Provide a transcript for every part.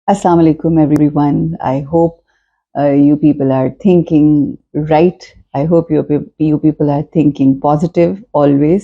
Assalamu alaikum everyone. I hope you people are thinking right. I hope you people are thinking positive always.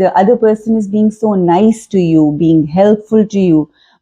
the other person is being so nice to you, being helpful to you,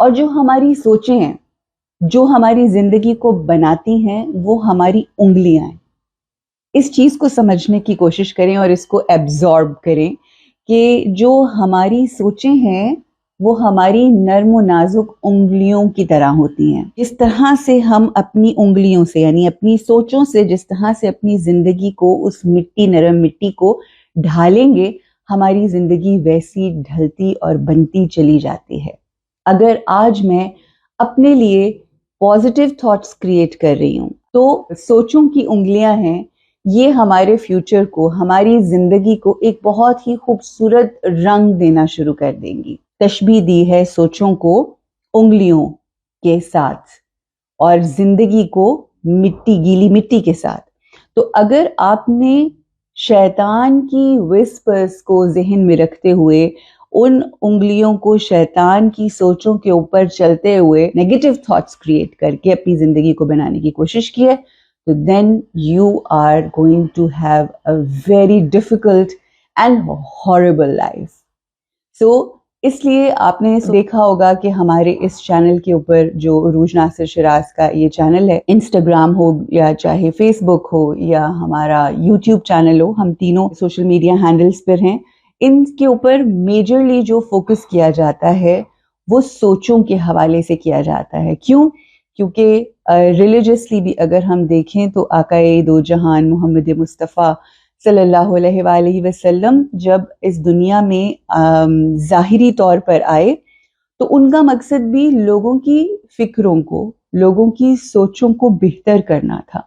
اور جو ہماری سوچیں ہیں, جو ہماری زندگی کو بناتی ہیں, وہ ہماری انگلیاں ہیں. اس چیز کو سمجھنے کی کوشش کریں اور اس کو ایبزارب کریں کہ جو ہماری سوچیں ہیں وہ ہماری نرم و نازک انگلیوں کی طرح ہوتی ہیں. جس طرح سے ہم اپنی انگلیوں سے, یعنی اپنی سوچوں سے, جس طرح سے اپنی زندگی کو, اس مٹی, نرم مٹی کو ڈھالیں گے, ہماری زندگی ویسی ڈھلتی اور بنتی چلی جاتی ہے. اگر آج میں اپنے لیے پازیٹیو تھاٹس کریٹ کر رہی ہوں تو سوچوں کی انگلیاں ہیں, یہ ہمارے فیوچر کو, ہماری زندگی کو ایک بہت ہی خوبصورت رنگ دینا شروع کر دیں گی. تشبیہ دی ہے سوچوں کو انگلیوں کے ساتھ اور زندگی کو مٹی, گیلی مٹی کے ساتھ. تو اگر آپ نے شیطان کی وسپرز کو ذہن میں رکھتے ہوئے, ان انگلیوں کو شیطان کی سوچوں کے اوپر چلتے ہوئے نیگیٹو تھاٹس کریٹ کر کے اپنی زندگی کو بنانے کی کوشش کی ہے, تو then you are going to have a very difficult and horrible life. So اس لیے آپ نے دیکھا ہوگا کہ ہمارے اس چینل کے اوپر, جو عروج ناصر شیراز کا یہ چینل ہے, انسٹاگرام ہو یا چاہے فیس بک ہو یا ہمارا یوٹیوب چینل ہو, ہم تینوں سوشل میڈیا ہینڈلز پر ہیں. ان کے اوپر میجرلی جو فوکس کیا جاتا ہے وہ سوچوں کے حوالے سے کیا جاتا ہے. کیوں؟ کیونکہ ریلیجسلی بھی اگر ہم دیکھیں تو آقائے دو جہان محمد مصطفیٰ صلی اللہ علیہ وآلہ وسلم جب اس دنیا میں ظاہری طور پر آئے تو ان کا مقصد بھی لوگوں کی فکروں کو, لوگوں کی سوچوں کو بہتر کرنا تھا,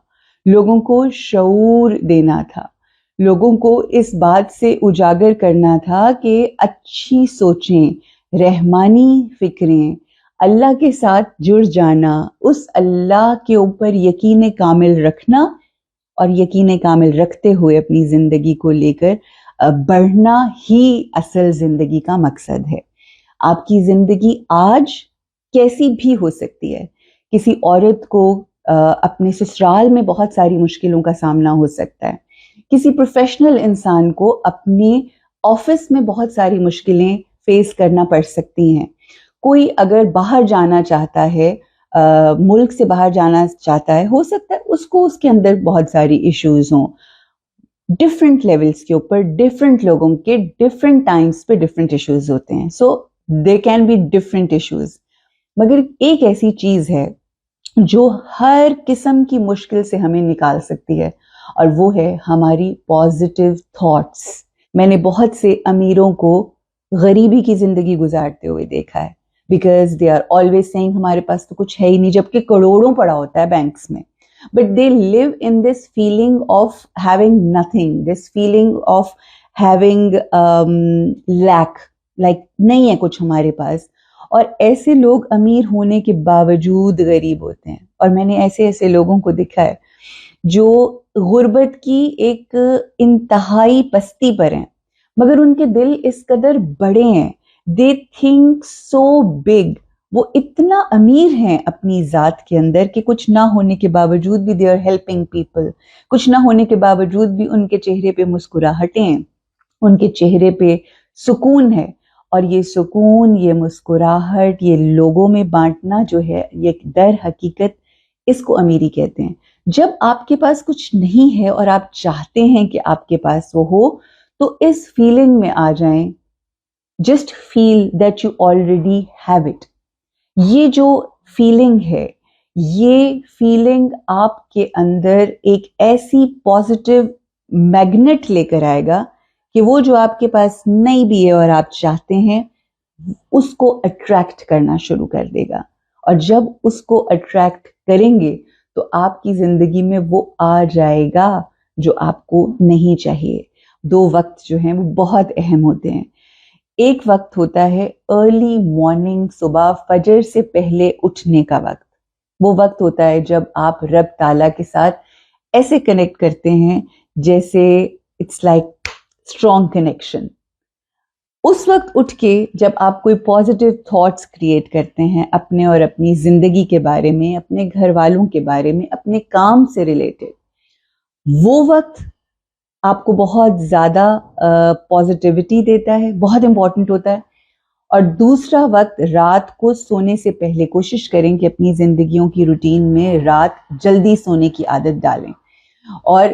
لوگوں کو شعور دینا تھا, لوگوں کو اس بات سے اجاگر کرنا تھا کہ اچھی سوچیں, رحمانی فکریں, اللہ کے ساتھ جڑ جانا, اس اللہ کے اوپر یقین کامل رکھنا اور یقین کامل رکھتے ہوئے اپنی زندگی کو لے کر بڑھنا ہی اصل زندگی کا مقصد ہے. آپ کی زندگی آج کیسی بھی ہو سکتی ہے. کسی عورت کو اپنے سسرال میں بہت ساری مشکلوں کا سامنا ہو سکتا ہے. کسی پروفیشنل انسان کو اپنے آفس میں بہت ساری مشکلیں فیس کرنا پڑ سکتی ہیں. کوئی اگر باہر جانا چاہتا ہے, ملک سے باہر جانا چاہتا ہے, ہو سکتا ہے اس کو اس کے اندر بہت ساری ایشوز ہوں, ڈفرینٹ لیولز کے اوپر, ڈفرینٹ لوگوں کے ڈفرینٹ ٹائمز پہ ڈفرینٹ ایشوز ہوتے ہیں. So they can be different issues, مگر ایک ایسی چیز ہے جو ہر قسم کی مشکل سے ہمیں نکال سکتی ہے, اور وہ ہے ہماری پازیٹیو تھاٹس. میں نے بہت سے امیروں کو غریبی کی زندگی گزارتے ہوئے دیکھا ہے, because they are always seeing ہمارے پاس تو کچھ ہے ہی نہیں, جبکہ کروڑوں پڑا ہوتا ہے بینکس میں. But they live in this feeling of having nothing, this feeling of having lack, like نہیں ہے کچھ ہمارے پاس. اور ایسے لوگ امیر ہونے کے باوجود غریب ہوتے ہیں. اور میں نے ایسے لوگوں کو دیکھا ہے جو غربت کی ایک انتہائی پستی پر ہیں, مگر ان کے دل اس قدر بڑے ہیں, they think so big, وہ اتنا امیر ہیں اپنی ذات کے اندر کہ کچھ نہ ہونے کے باوجود بھی they are helping people, کچھ نہ ہونے کے باوجود بھی ان کے چہرے پہ مسکراہٹیں ہیں, ان کے چہرے پہ سکون ہے. اور یہ سکون, یہ مسکراہٹ, یہ لوگوں میں بانٹنا جو ہے, یہ در حقیقت اس کو امیری کہتے ہیں. جب آپ کے پاس کچھ نہیں ہے اور آپ چاہتے ہیں کہ آپ کے پاس وہ ہو, تو اس فیلنگ میں آ جائیں, just feel that you already have it. یہ جو فیلنگ ہے, یہ فیلنگ آپ کے اندر ایک ایسی پازیٹیو میگنیٹ لے کر آئے گا کہ وہ جو آپ کے پاس نہیں بھی ہے اور آپ چاہتے ہیں, اس کو اٹریکٹ کرنا شروع کر دے گا. اور جب اس کو اٹریکٹ کریں گے تو آپ کی زندگی میں وہ آ جائے گا جو آپ کو نہیں چاہیے. دو وقت جو ہیں وہ بہت اہم ہوتے ہیں. ایک وقت ہوتا ہے ارلی مارننگ, صبح فجر سے پہلے اٹھنے کا وقت. وہ وقت ہوتا ہے جب آپ رب تعالیٰ کے ساتھ ایسے کنیکٹ کرتے ہیں جیسے اٹس لائک اسٹرانگ کنیکشن. اس وقت اٹھ کے جب آپ کوئی پازیٹیو تھاٹس کریٹ کرتے ہیں اپنے اور اپنی زندگی کے بارے میں, اپنے گھر والوں کے بارے میں, اپنے کام سے ریلیٹڈ, وہ وقت آپ کو بہت زیادہ پازیٹیوٹی دیتا ہے, بہت امپورٹنٹ ہوتا ہے. اور دوسرا وقت رات کو سونے سے پہلے کوشش کریں کہ اپنی زندگیوں کی روٹین میں رات جلدی سونے کی عادت ڈالیں، اور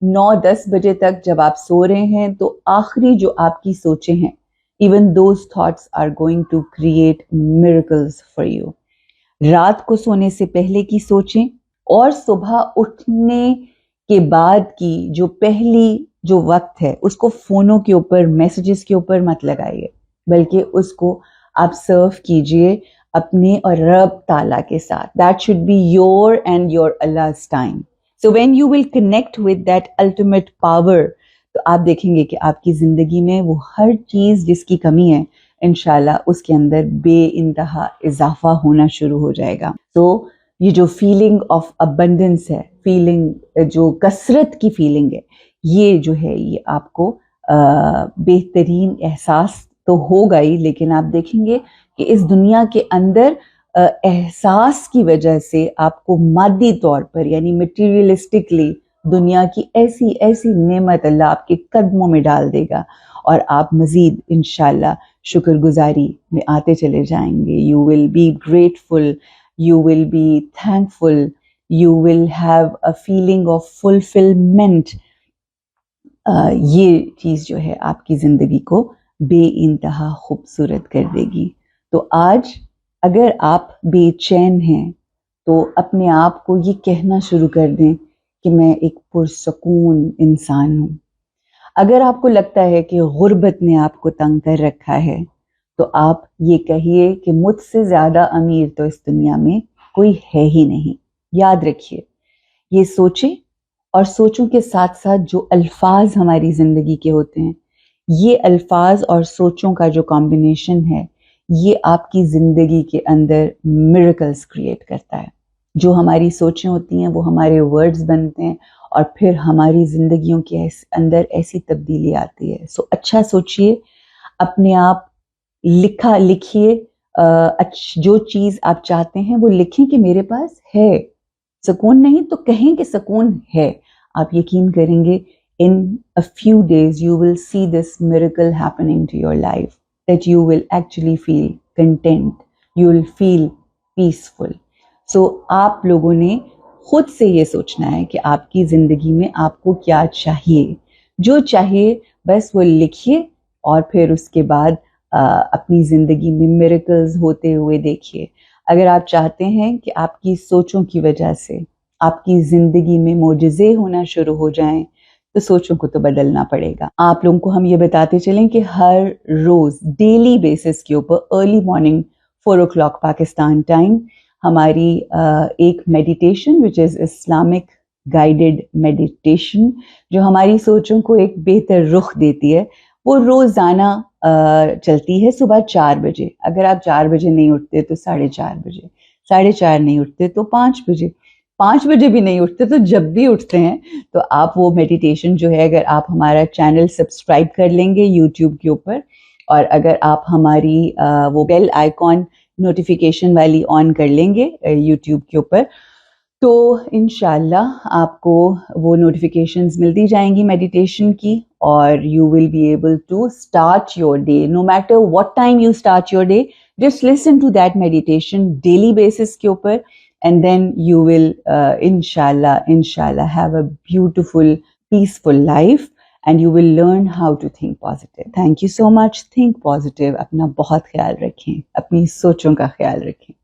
9-10 بجے تک جب آپ سو رہے ہیں تو آخری جو آپ کی سوچیں ہیں، even those thoughts are going to create miracles for you. رات کو سونے سے پہلے کی سوچیں، اور صبح اٹھنے کے بعد کی جو پہلی جو وقت ہے اس کو فونوں کے اوپر، میسیجز کے اوپر مت لگائیے، بلکہ اس کو آپ سرو کیجئے اپنے اور رب تعالیٰ کے ساتھ. That should be your and your Allah's time. So when you will connect with that ultimate power, تو آپ دیکھیں گے کہ آپ کی زندگی میں وہ ہر چیز جس کی کمی ہے انشاءاللہ اس کے اندر بے انتہا اضافہ ہونا شروع ہو جائے گا. تو یہ جو فیلنگ آف ابنڈنس ہے، فیلنگ جو کثرت کی فیلنگ ہے، یہ جو ہے یہ آپ کو بہترین احساس تو ہوگا ہی، لیکن آپ دیکھیں گے کہ اس دنیا کے اندر احساس کی وجہ سے آپ کو مادی طور پر یعنی مٹیریلسٹکلی دنیا کی ایسی ایسی نعمت اللہ آپ کے قدموں میں ڈال دے گا، اور آپ مزید انشاءاللہ شکر گزاری میں آتے چلے جائیں گے. You will be grateful, you will be thankful, you will have a feeling of fulfilment. یہ چیز جو ہے آپ کی زندگی کو بے انتہا خوبصورت کر دے گی. تو آج اگر آپ بے چین ہیں تو اپنے آپ کو یہ کہنا شروع کر دیں کہ میں ایک پرسکون انسان ہوں. اگر آپ کو لگتا ہے کہ غربت نے آپ کو تنگ کر رکھا ہے تو آپ یہ کہیے کہ مجھ سے زیادہ امیر تو اس دنیا میں کوئی ہے ہی نہیں. یاد رکھیے، یہ سوچیں، اور سوچوں کے ساتھ ساتھ جو الفاظ ہماری زندگی کے ہوتے ہیں، یہ الفاظ اور سوچوں کا جو کمبینیشن ہے یہ آپ کی زندگی کے اندر میریکلز کریٹ کرتا ہے. جو ہماری سوچیں ہوتی ہیں وہ ہمارے ورڈز بنتے ہیں، اور پھر ہماری زندگیوں کے اندر ایسی تبدیلی آتی ہے. سو اچھا سوچئے، اپنے آپ لکھیے، جو چیز آپ چاہتے ہیں وہ لکھیں کہ میرے پاس ہے. سکون نہیں تو کہیں کہ سکون ہے. آپ یقین کریں گے in a few days you will see this miracle happening to your life, that you will actually feel content, you will feel peaceful. So آپ لوگوں نے خود سے یہ سوچنا ہے کہ آپ کی زندگی میں آپ کو کیا چاہیے. جو چاہیے بس وہ لکھیے، اور پھر اس کے بعد اپنی زندگی میں میریکلز ہوتے ہوئے دیکھیے. اگر آپ چاہتے ہیں کہ آپ کی سوچوں کی وجہ سے آپ کی زندگی میں معجزے ہونا شروع ہو جائیں تو سوچوں کو تو بدلنا پڑے گا. آپ لوگوں کو ہم یہ بتاتے چلیں کہ ہر روز ڈیلی بیسس کے اوپر early morning 4 o'clock Pakistan time ہماری ایک میڈیٹیشن وچ از اسلامک گائیڈڈ میڈیٹیشن جو ہماری سوچوں کو ایک بہتر رخ دیتی ہے، وہ روزانہ چلتی ہے صبح 4 بجے. اگر آپ 4 بجے نہیں اٹھتے تو 4:30 بجے، 4:30 نہیں اٹھتے تو 5 بجے، 5 بجے بھی نہیں اٹھتے تو جب بھی اٹھتے ہیں تو آپ وہ میڈیٹیشن جو ہے، اگر آپ ہمارا چینل سبسکرائب کر لیں گے یوٹیوب کے اوپر، اور اگر آپ ہماری وہ بیل آئیکن نوٹیفیکیشن والی آن کر لیں گے یوٹیوب کے اوپر، تو انشاءاللہ آپ کو وہ نوٹیفیکیشنز ملتی جائیں گی میڈیٹیشن کی، اور you will be able to start your day. No matter what time you start your day, just listen to that meditation daily basis کے اوپر، and then you will inshallah have a beautiful peaceful life, and you will learn how to think positive. Thank you so much. Think positive. اپنا بہت خیال رکھیں، اپنی سوچوں کا خیال رکھیں.